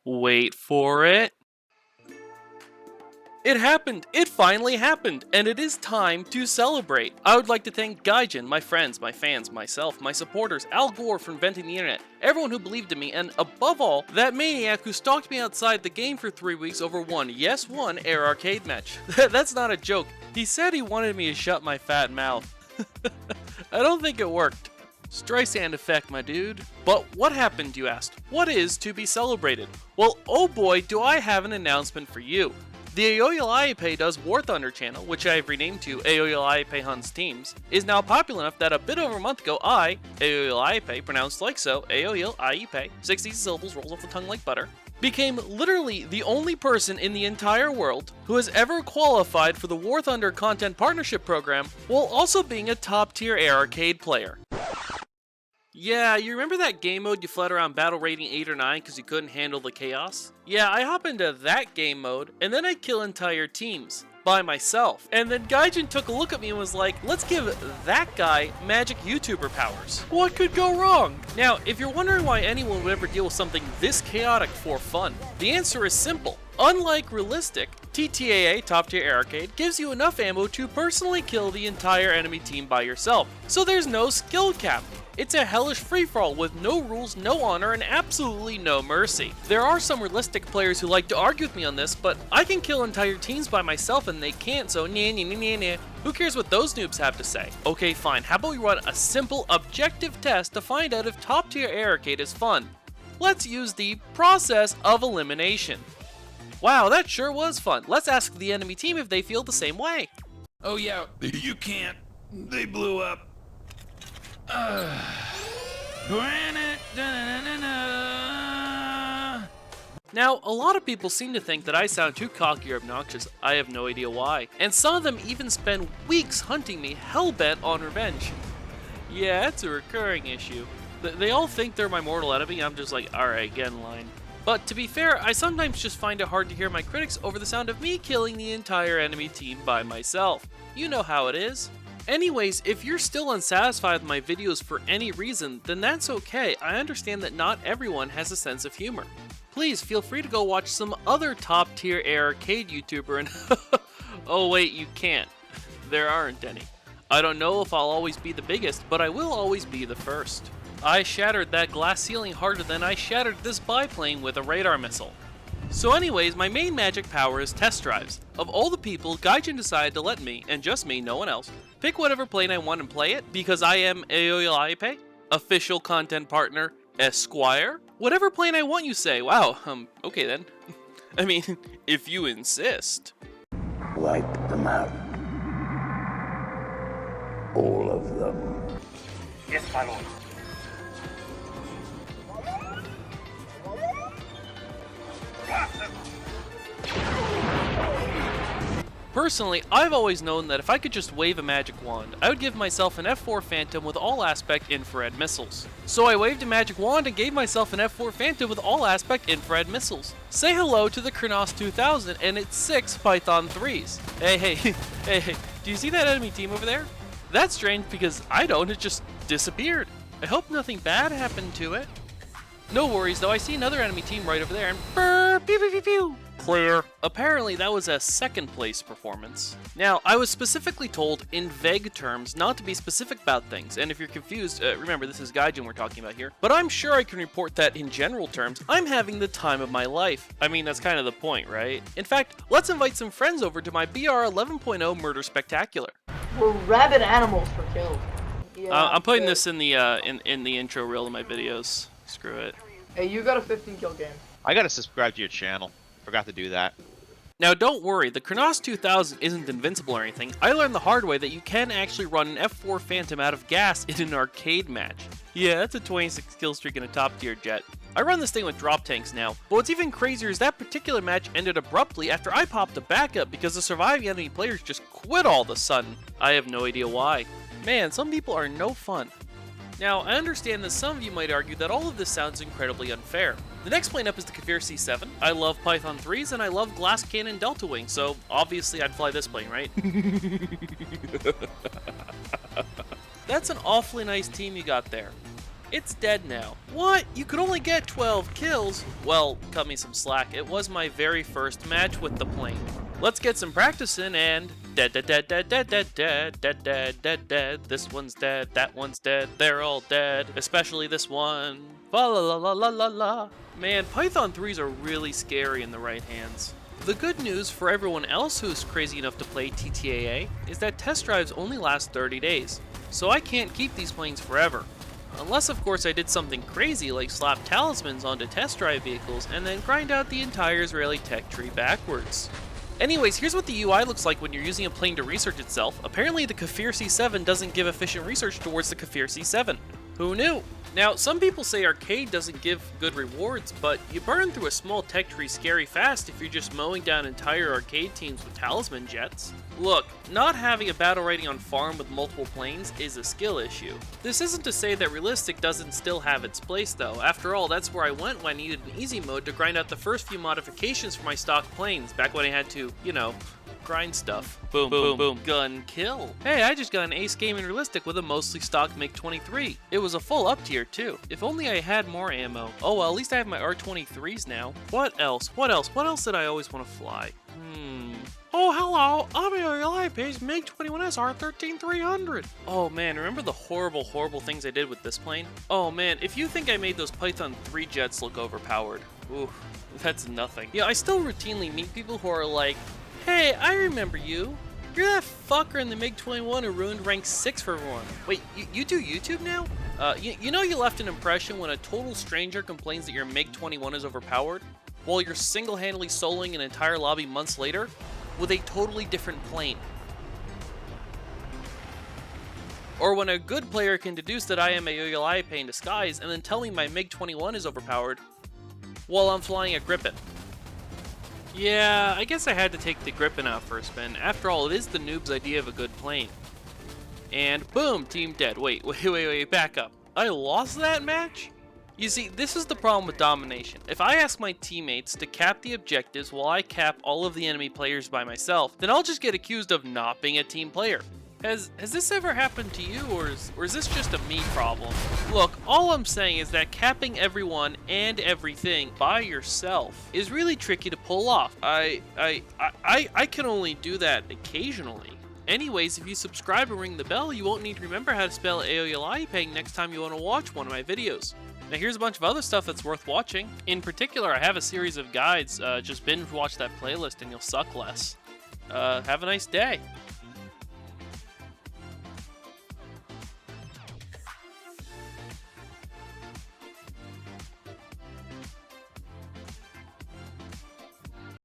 Wait for it. It happened! It finally happened! And it is time to celebrate! I would like to thank Gaijin, my friends, my fans, myself, my supporters, Al Gore for inventing the internet, everyone who believed in me, and above all, that maniac who stalked me outside the game for 3 weeks over one Air arcade match. That's not a joke. He said he wanted me to shut my fat mouth. I don't think it worked. Streisand effect, my dude. But what happened, you asked? What is to be celebrated? Well, oh boy, do I have an announcement for you. The Aoyalaipe Does War Thunder channel, which I have renamed to Aoyalaipe Huns Teams, is now popular enough that a bit over a month ago I, Aoyalaipe, pronounced like so, Aoyalaipe, 60 syllables rolls off the tongue like butter, became literally the only person in the entire world who has ever qualified for the War Thunder Content Partnership Program while also being a top-tier Air arcade player. Yeah, you remember that game mode you fled around battle rating 8 or 9 because you couldn't handle the chaos? Yeah, I hop into that game mode, and then I kill entire teams. By myself. And then Gaijin took a look at me and was like, let's give that guy magic YouTuber powers. What could go wrong? Now, if you're wondering why anyone would ever deal with something this chaotic for fun, the answer is simple. Unlike realistic, TTAA, Top Tier Air Arcade, gives you enough ammo to personally kill the entire enemy team by yourself. So there's no skill cap. It's a hellish free-for-all with no rules, no honor, and absolutely no mercy. There are some realistic players who like to argue with me on this, but I can kill entire teams by myself and they can't, so nah. Who cares what those noobs have to say? Okay, fine, how about we run a simple objective test to find out if Top Tier Air Arcade is fun? Let's use the process of elimination. Wow, that sure was fun. Let's ask the enemy team if they feel the same way. Oh yeah, you can't. They blew up. Now, a lot of people seem to think that I sound too cocky or obnoxious. I have no idea why. And some of them even spend weeks hunting me hell-bent on revenge. Yeah, it's a recurring issue. They all think they're my mortal enemy, I'm just like, alright, get in line. But to be fair, I sometimes just find it hard to hear my critics over the sound of me killing the entire enemy team by myself. You know how it is. Anyways, if you're still unsatisfied with my videos for any reason, then that's okay. I understand that not everyone has a sense of humor. Please feel free to go watch some other top tier Air arcade YouTuber and oh wait, you can't. There aren't any. I don't know if I'll always be the biggest, but I will always be the first. I shattered that glass ceiling harder than I shattered this biplane with a radar missile. So anyways, my main magic power is test drives. Of all the people, Gaijin decided to let me, and just me, no one else, pick whatever plane I want and play it, because I am Aoyalaipe, official content partner, Esquire. Whatever plane I want, you say. Wow, okay then. I mean, if you insist. Wipe them out. All of them. Yes, my lord. Personally, I've always known that if I could just wave a magic wand, I would give myself an F4 Phantom with all-aspect infrared missiles. So I waved a magic wand and gave myself an F4 Phantom with all-aspect infrared missiles. Say hello to the Kurnass 2000 and its 6 Python 3s. Hey, do you see that enemy team over there? That's strange because I don't, it just disappeared. I hope nothing bad happened to it. No worries though, I see another enemy team right over there and brrr, pew pew pew pew. Clear. Apparently that was a second place performance. Now, I was specifically told in vague terms not to be specific about things, and if you're confused, remember this is Gaijin we're talking about here, but I'm sure I can report that in general terms, I'm having the time of my life. I mean, that's kind of the point, right? In fact, let's invite some friends over to my BR 11.0 Murder Spectacular. We're rabid animals for kills. Yeah, I'm putting this in the intro reel of my videos. Screw it. Hey, you got a 15 kill game. I gotta subscribe to your channel. Forgot to do that. Now don't worry, the Kurnass 2000 isn't invincible or anything. I learned the hard way that you can actually run an F4 Phantom out of gas in an arcade match. Yeah, that's a 26 kill streak in a top tier jet. I run this thing with drop tanks now, but what's even crazier is that particular match ended abruptly after I popped a backup because the surviving enemy players just quit all of a sudden. I have no idea why. Man, some people are no fun. Now, I understand that some of you might argue that all of this sounds incredibly unfair. The next plane up is the Kfir C.7. I love Python 3s and I love Glass Cannon Delta Wing, so obviously I'd fly this plane, right? That's an awfully nice team you got there. It's dead now. What? You could only get 12 kills? Well, cut me some slack. It was my very first match with the plane. Let's get some practice in and dead. This one's dead, that one's dead, they're all dead. Especially this one. Fa la la la la la la. Man, Python 3s are really scary in the right hands. The good news for everyone else who's crazy enough to play TTAA is that test drives only last 30 days, so I can't keep these planes forever. Unless of course I did something crazy like slap talismans onto test drive vehicles and then grind out the entire Israeli tech tree backwards. Anyways, here's what the UI looks like when you're using a plane to research itself. Apparently the Kfir C.7 doesn't give efficient research towards the Kfir C.7. Who knew? Now, some people say arcade doesn't give good rewards, but you burn through a small tech tree scary fast if you're just mowing down entire arcade teams with talisman jets. Look, not having a battle rating on farm with multiple planes is a skill issue. This isn't to say that realistic doesn't still have its place though. After all, that's where I went when I needed an easy mode to grind out the first few modifications for my stock planes, back when I had to, you know, grind stuff. Boom, boom, boom, gun, kill. Hey, I just got an ace game in realistic with a mostly stock MiG-23. It was a full up tier too. If only I had more ammo. Oh well, at least I have my R-23s now. What else? What else? What else did I always want to fly? Oh, hello, I'm your live page MiG-21S R13300. Oh man, remember the horrible things I did with this plane? Oh man, if you think I made those Python 3 jets look overpowered, oof, that's nothing. Yeah, I still routinely meet people who are like, hey, I remember you. You're that fucker in the MiG-21 who ruined rank 6 for everyone. Wait, you do YouTube now? You know you left an impression when a total stranger complains that your MiG-21 is overpowered, while you're single-handedly soloing an entire lobby months later with a totally different plane. Or when a good player can deduce that I am a Yoyolaipe in disguise and then tell me my MiG-21 is overpowered while I'm flying a Gripen. Yeah, I guess I had to take the Gripen out for a spin. After all, it is the noob's idea of a good plane. And boom, team dead. Wait, back up. I lost that match? You see, this is the problem with domination. If I ask my teammates to cap the objectives while I cap all of the enemy players by myself, then I'll just get accused of not being a team player. Has this ever happened to you, or is this just a me problem? Look, all I'm saying is that capping everyone and everything by yourself is really tricky to pull off. I can only do that occasionally. Anyways, if you subscribe and ring the bell, you won't need to remember how to spell Aoyolaipe next time you want to watch one of my videos. Now here's a bunch of other stuff that's worth watching. In particular, I have a series of guides. Just binge watch that playlist and you'll suck less. Have a nice day.